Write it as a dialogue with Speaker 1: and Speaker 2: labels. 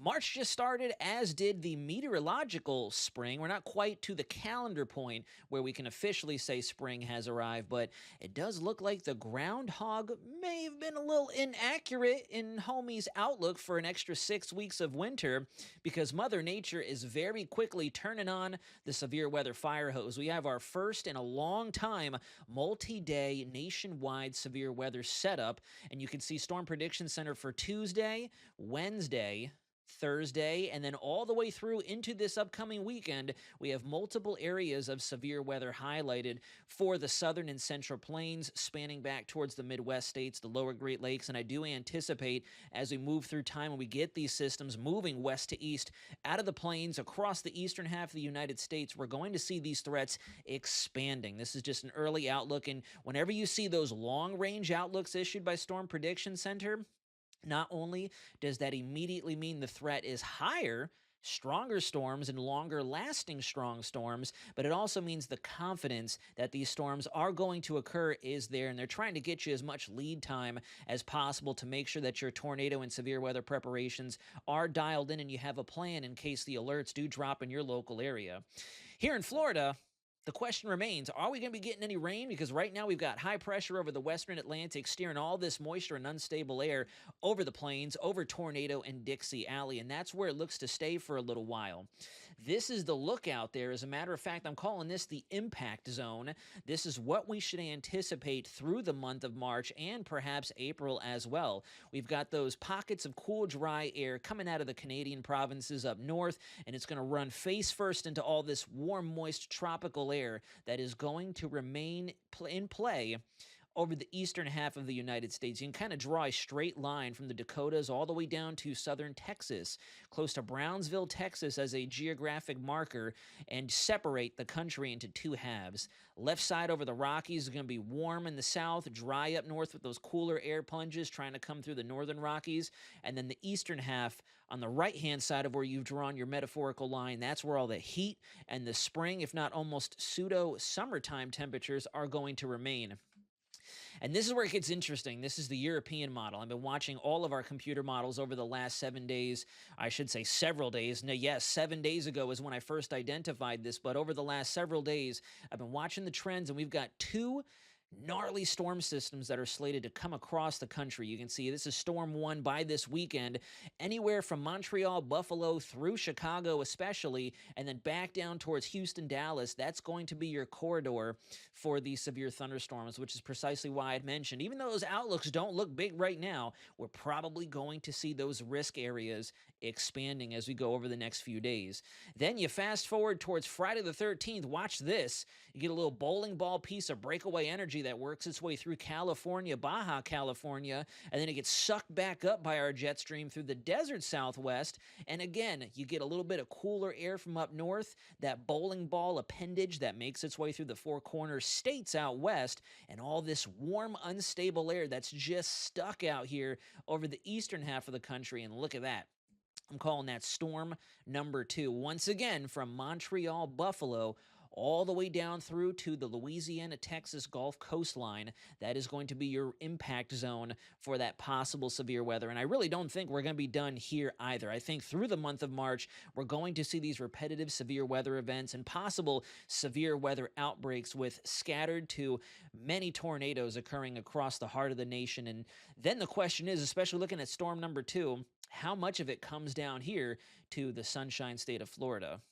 Speaker 1: March just started, as did the meteorological spring. We're not quite to the calendar point where we can officially say spring has arrived, but it does look like the groundhog may have been a little inaccurate in Homie's outlook for an extra 6 weeks of winter because Mother Nature is very quickly turning on the severe weather fire hose. We have our first in a long time multi-day nationwide severe weather setup, and you can see Storm Prediction Center for Tuesday, Wednesday, Thursday, and then all the way through into this upcoming weekend, we have multiple areas of severe weather highlighted for the southern and central plains, spanning back towards the Midwest states, the lower Great Lakes, and I do anticipate as we move through time when we get these systems moving west to east out of the plains across the eastern half of the United States, we're going to see these threats expanding. This is just an early outlook, and whenever you see those long-range outlooks issued by Storm Prediction Center, not only does that immediately mean the threat is higher, stronger storms and longer lasting strong storms, but it also means the confidence that these storms are going to occur is there, and they're trying to get you as much lead time as possible to make sure that your tornado and severe weather preparations are dialed in and you have a plan in case the alerts do drop in your local area. Here in Florida, the question remains, are we going to be getting any rain? Because right now we've got high pressure over the western Atlantic, steering all this moisture and unstable air over the plains, over Tornado and Dixie Alley, and that's where it looks to stay for a little while. This is the lookout there. As a matter of fact, I'm calling this the impact zone. This is what we should anticipate through the month of March and perhaps April as well. We've got those pockets of cool, dry air coming out of the Canadian provinces up north, and it's going to run face first into all this warm, moist, tropical air that is going to remain in play over the eastern half of the United States. You can kind of draw a straight line from the Dakotas all the way down to southern Texas, close to Brownsville, Texas as a geographic marker, and separate the country into two halves. Left side over the Rockies is going to be warm in the south, dry up north with those cooler air plunges trying to come through the northern Rockies, and then the eastern half on the right-hand side of where you've drawn your metaphorical line, that's where all the heat and the spring, if not almost pseudo-summertime temperatures are going to remain. And this is where it gets interesting. This is the European model. I've been watching all of our computer models over the last 7 days. I should say several days. No, yes, 7 days ago is when I first identified this, but over the last several days, I've been watching the trends, and we've got two gnarly storm systems that are slated to come across the country. You can see this is Storm 1 by this weekend, anywhere from Montreal, Buffalo, through Chicago especially, and then back down towards Houston, Dallas. That's going to be your corridor for these severe thunderstorms, which is precisely why I'd mentioned, even though those outlooks don't look big right now, we're probably going to see those risk areas expanding as we go over the next few days. Then you fast forward towards Friday the 13th. Watch this. You get a little bowling ball piece of breakaway energy that works its way through California, Baja California, and then it gets sucked back up by our jet stream through the desert southwest. And again, you get a little bit of cooler air from up north, that bowling ball appendage that makes its way through the Four Corners states out west, and all this warm, unstable air that's just stuck out here over the eastern half of the country. And look at that. I'm calling that storm number 2. Once again, from Montreal, Buffalo, all the way down through to the Louisiana-Texas Gulf coastline. That is going to be your impact zone for that possible severe weather. And I really don't think we're going to be done here either. I think through the month of March, we're going to see these repetitive severe weather events and possible severe weather outbreaks with scattered to many tornadoes occurring across the heart of the nation. And then the question is, especially looking at storm number 2, how much of it comes down here to the Sunshine State of Florida?